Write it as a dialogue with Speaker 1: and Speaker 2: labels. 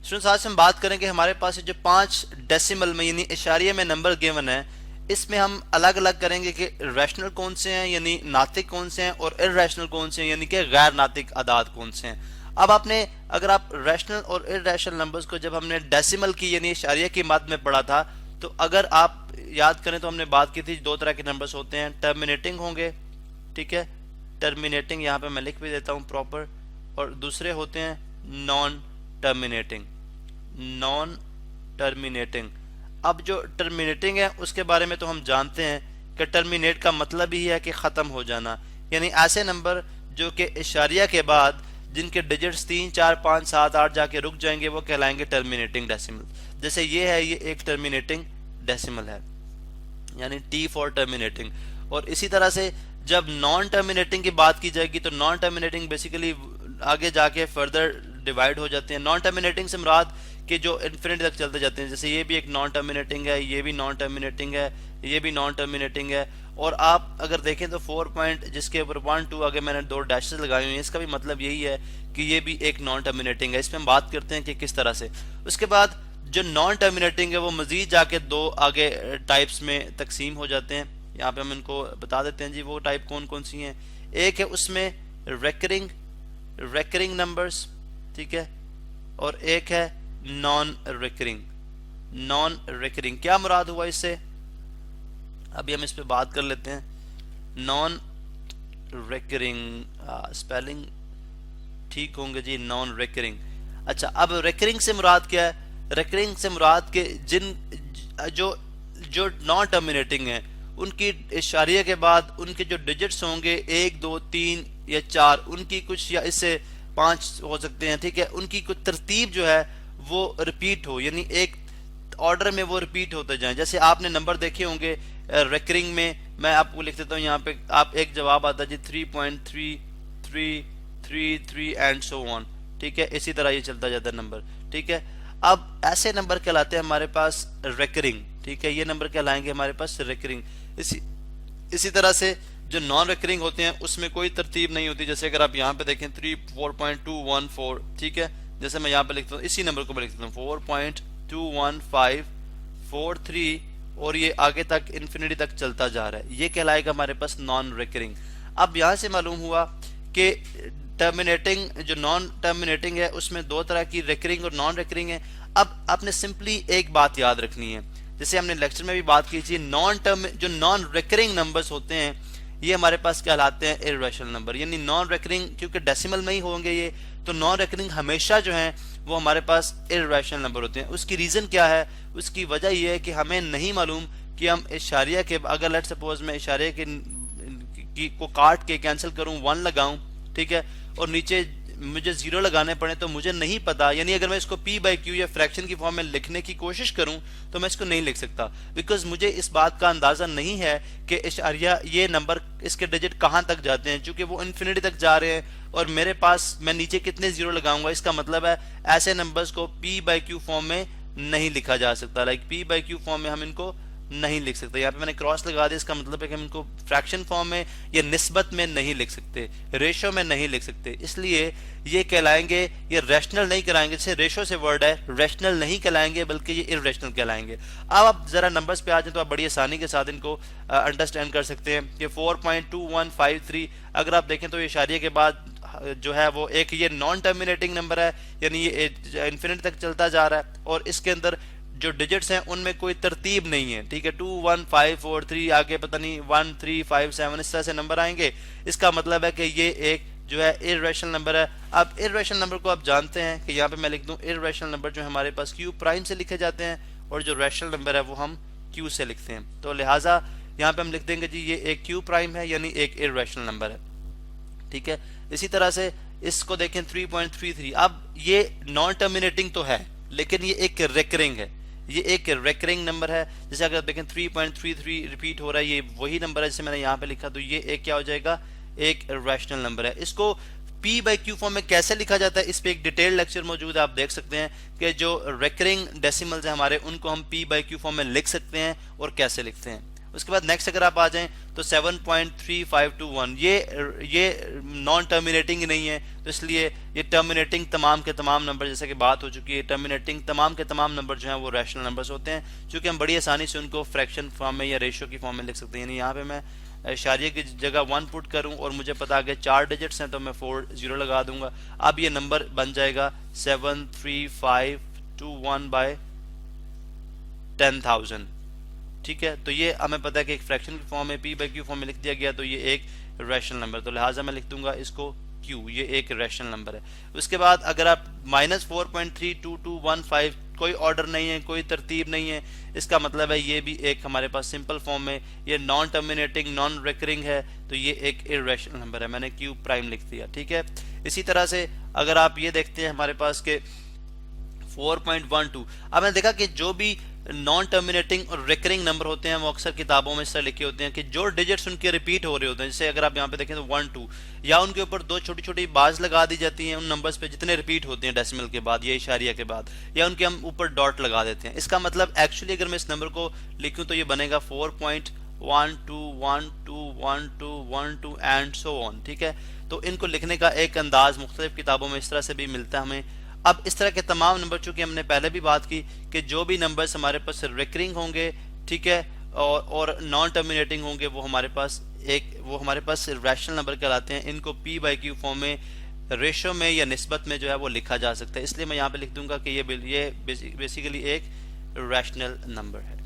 Speaker 1: Students आज हम बात करेंगे हमारे पास जो 5 डेसिमल में यानी इशारिये में नंबर गिवन है, इसमें हम अलग अलग करेंगे कि रैशनल कौन से हैं यानी नातिक कौन से हैं और इर्रेशनल कौन से हैं यानी कि गैर नातिक अदाद कौन से हैं। अब आपने अगर आप रैशनल और इर्रेशनल नंबर्स को जब हमने डेसिमल की यानी इशारिये की मद में पढ़ा था, तो अगर आप याद करें तो हमने बात की थी दो तरह के नंबर्स होते हैं, टर्मिनेटिंग होंगे, ठीक है, टर्मिनेटिंग यहाँ पे मैं लिख भी देता हूँ प्रॉपर, और दूसरे होते हैं नॉन टर्मिनेटिंग। नॉन टर्मिनेटिंग, अब जो टर्मिनेटिंग है उसके बारे में तो हम जानते हैं कि टर्मिनेट का मतलब ही है कि ख़त्म हो जाना, यानी ऐसे नंबर जो कि इशारिया के बाद जिनके डिजिट्स 3, 4, 5, 7, 8 जाके रुक जाएंगे वो कहलाएंगे टर्मिनेटिंग डेसिमल। जैसे ये है, ये एक टर्मिनेटिंग डेसिमल है यानी टी फॉर टर्मिनेटिंग। और इसी तरह से जब नॉन टर्मिनेटिंग की बात की जाएगी तो नॉन टर्मिनेटिंग बेसिकली आगे जाके फर्दर डिवाइड हो जाते हैं। नॉन टर्मिनेटिंग से मुराद कि जो इन्फिनिटी तक चलते जाते हैं, जैसे ये भी एक नॉन टर्मिनेटिंग है, ये भी नॉन टर्मिनेटिंग है, ये भी नॉन टर्मिनेटिंग है। और आप अगर देखें तो 4 पॉइंट जिसके ऊपर 1, 2 आगे मैंने 2 डैशेस लगाए हुए हैं, इसका भी मतलब यही है कि ये भी एक नॉन टर्मिनेटिंग है। इस पर हम बात करते हैं कि किस तरह से। उसके बाद जो नॉन टर्मिनेटिंग है वो मजीद जाके 2 आगे टाइप्स में तकसीम हो जाते हैं। यहाँ पे हम इनको बता देते हैं जी, वो टाइप कौन कौन सी हैं। एक है उसमें रेकरिंग नंबर्स, ठीक है, और एक है नॉन रिकरिंग। क्या मुराद हुआ इससे, अभी हम इस पे बात कर लेते हैं। नॉन रिकरिंग, स्पेलिंग ठीक होंगे जी, नॉन रिकरिंग। अच्छा, अब रिकरिंग से मुराद क्या है? रिकरिंग से मुराद के जिन जो नॉन टर्मिनेटिंग है उनकी इशारिया के बाद उनके जो डिजिट्स होंगे 1, 2, 3 या 4, उनकी कुछ या इससे 5 हो सकते हैं, ठीक है, उनकी कुछ तरतीब जो है वो रिपीट हो, यानी एक ऑर्डर में वो रिपीट होते जाएं। जैसे आपने नंबर देखे होंगे रिकरिंग में, मैं आपको लिख देता हूँ यहाँ पे, आप एक जवाब आता है जी 3.3333 एंड सो ऑन, ठीक है, इसी तरह ये चलता जाता है नंबर, ठीक है। अब ऐसे नंबर कहलाते हैं हमारे पास रिकरिंग, ठीक है, ये नंबर कहलाएंगे हमारे पास रिकरिंग। इसी तरह से जो नॉन रिकरिंग होते हैं उसमें कोई तरतीब नहीं होती। जैसे अगर आप यहाँ पे देखें 4.214, ठीक है, जैसे मैं यहाँ पे लिखता हूँ, इसी नंबर को मैं लिखता हूँ 4.21543, और ये आगे तक इन्फिनिटी तक चलता जा रहा है, ये कहलाएगा हमारे पास नॉन रिकरिंग। अब यहाँ से मालूम हुआ कि टर्मिनेटिंग जो नॉन टर्मिनेटिंग है उसमें 2 तरह की, रिकरिंग और नॉन रिकरिंग है। अब आपने सिंपली एक बात याद रखनी है, जैसे हमने लेक्चर में भी बात की थी, जो नॉन रिकरिंग नंबर्स होते हैं ये हमारे पास कहलाते हैं इर्रेशनल नंबर, यानी नॉन रिकरिंग क्योंकि डेसिमल में ही होंगे ये, तो नॉन रिकरिंग हमेशा जो है वो हमारे पास इर्रेशनल नंबर होते हैं। उसकी रीजन क्या है? उसकी वजह यह है कि हमें नहीं मालूम कि हम इशारिया के, अगर लेट सपोज मैं इशारे को काट के कैंसिल करूं, 1 लगाऊं, ठीक है, और नीचे मुझे 0 लगाने पड़े तो मुझे नहीं पता, यानी अगर मैं इसको p/q या फ्रैक्शन की फॉर्म में लिखने की कोशिश करूं तो मैं इसको नहीं लिख सकता, बिकॉज मुझे इस बात का अंदाजा नहीं है कि इशारिया ये नंबर इसके डिजिट कहां तक जाते हैं, चूंकि वो इन्फिनिटी तक जा रहे हैं और मेरे पास मैं नीचे कितने 0 लगाऊंगा। इसका मतलब है ऐसे नंबर्स को p/q फॉर्म में नहीं लिखा जा सकता, लाइक p/q फॉर्म में हम इनको नहीं लिख सकते। यहाँ पे मैंने क्रॉस लगा दिया, इसका मतलब है कि हम इनको फ्रैक्शन फॉर्म में या निस्बत में नहीं लिख सकते, रेशो में नहीं लिख सकते, इसलिए ये कहलाएंगे, ये रैशनल नहीं कहलाएंगे। जैसे रेशो से वर्ड है, रैशनल नहीं कहलाएंगे बल्कि ये इर्रेशनल कहलाएंगे। अब आप जरा नंबर्स पे आ जाए तो आप बड़ी आसानी के साथ इनको अंडरस्टैंड कर सकते हैं कि 4.2153 अगर आप देखें तो ये इशारिये के बाद जो है वो एक ये नॉन टर्मिनेटिंग नंबर है, यानी ये इन्फिनिटी तक चलता जा रहा है और इसके अंदर जो डिजिट्स हैं उनमें कोई तरतीब नहीं है, ठीक है, 2, 1, 5, 4, 3 आगे पता नहीं 1, 3, 5, 7 इस तरह से नंबर आएंगे। इसका मतलब है कि ये एक जो है इर्रेशनल नंबर है। अब इर्रेशनल नंबर को आप जानते हैं कि यहाँ पे मैं लिख दूं इर्रेशनल नंबर जो हमारे पास q प्राइम से लिखे जाते हैं और जो रैशनल नंबर है वो हम q से लिखते हैं, तो लिहाजा यहाँ पे हम लिख देंगे जी ये एक q प्राइम है यानी एक इर्रेशनल नंबर है, ठीक है। इसी तरह से इसको देखें 3.33, अब ये नॉन टर्मिनेटिंग तो है लेकिन ये एक रिकरिंग है, ये एक रिकरिंग नंबर है। जैसे अगर देखें 3.33 रिपीट हो रहा है, ये वही नंबर है जैसे मैंने यहाँ पे लिखा, तो ये एक क्या हो जाएगा, एक रैशनल नंबर है। इसको p/q फॉर्म में कैसे लिखा जाता है इस पे एक डिटेल लेक्चर मौजूद है, आप देख सकते हैं कि जो रिकरिंग डेसिमल्स है हमारे उनको हम p/q फॉर्म में लिख सकते हैं और कैसे लिखते हैं। उसके बाद नेक्स्ट अगर आप आ जाएं तो 7.3521 ये नॉन टर्मिनेटिंग ही नहीं है, तो इसलिए ये टर्मिनेटिंग तमाम के तमाम नंबर, जैसे कि बात हो चुकी है, टर्मिनेटिंग तमाम के तमाम नंबर जो हैं वो रैशनल नंबर्स होते हैं, क्योंकि हम बड़ी आसानी से उनको फ्रैक्शन फॉर्म में या रेशियो की फॉर्म में लिख सकते हैं। यानी यहाँ पे मैं इशारिये की जगह 1 पुट करूं और मुझे पता आ गया 4 डिजिट्स हैं तो मैं 4 0 लगा दूंगा। अब ये नंबर बन जाएगा 7352 ठीक है। तो ये हमें पता है कि एक फ्रैक्शन की फॉर्म में, पी बाई क्यू फॉर्म में लिख दिया गया, तो ये एक रैशनल नंबर, तो लिहाजा मैं लिख दूंगा इसको क्यू, ये एक रैशनल नंबर है। उसके बाद अगर आप -4.32215, कोई ऑर्डर नहीं है, कोई तरतीब नहीं है, इसका मतलब है ये भी एक हमारे पास सिंपल फॉर्म में, ये नॉन टर्मिनेटिंग नॉन रिकरिंग है, तो ये एक इरेशनल नंबर है, मैंने क्यू प्राइम लिख दिया। ठीक है। इसी तरह से अगर आप ये देखते हैं हमारे पास के 4.12, अब मैंने देखा कि जो भी नॉन टर्मिनेटिंग और रिकरिंग नंबर होते हैं वो अक्सर किताबों में इस तरह लिखे होते हैं कि जो डिजिट्स उनके रिपीट हो रहे होते हैं, जैसे अगर आप यहाँ पे देखें तो 1 2, या उनके ऊपर दो छोटी छोटी बाज लगा दी जाती हैं उन नंबर्स पे जितने रिपीट होते हैं डेसिमल के बाद या इशारिया के बाद, या उनके हम ऊपर डॉट लगा देते हैं। इसका मतलब एक्चुअली अगर मैं इस नंबर को लिखूं तो ये बनेगा 4.121212 एंड सो ऑन। ठीक है। तो इनको लिखने का एक अंदाज मुख्तलिफ किताबों में इस तरह से भी मिलता है हमें। अब इस तरह के तमाम नंबर, चूंकि हमने पहले भी बात की कि जो भी नंबर्स हमारे पास रिकरिंग होंगे, ठीक है, और नॉन टर्मिनेटिंग होंगे, वो हमारे पास रैशनल नंबर कहलाते हैं। इनको पी बाई क्यू फॉर्म में, रेशो में या निस्बत में जो है वो लिखा जा सकता है। इसलिए मैं यहाँ पे लिख दूंगा कि ये बेसिकली एक रैशनल नंबर है।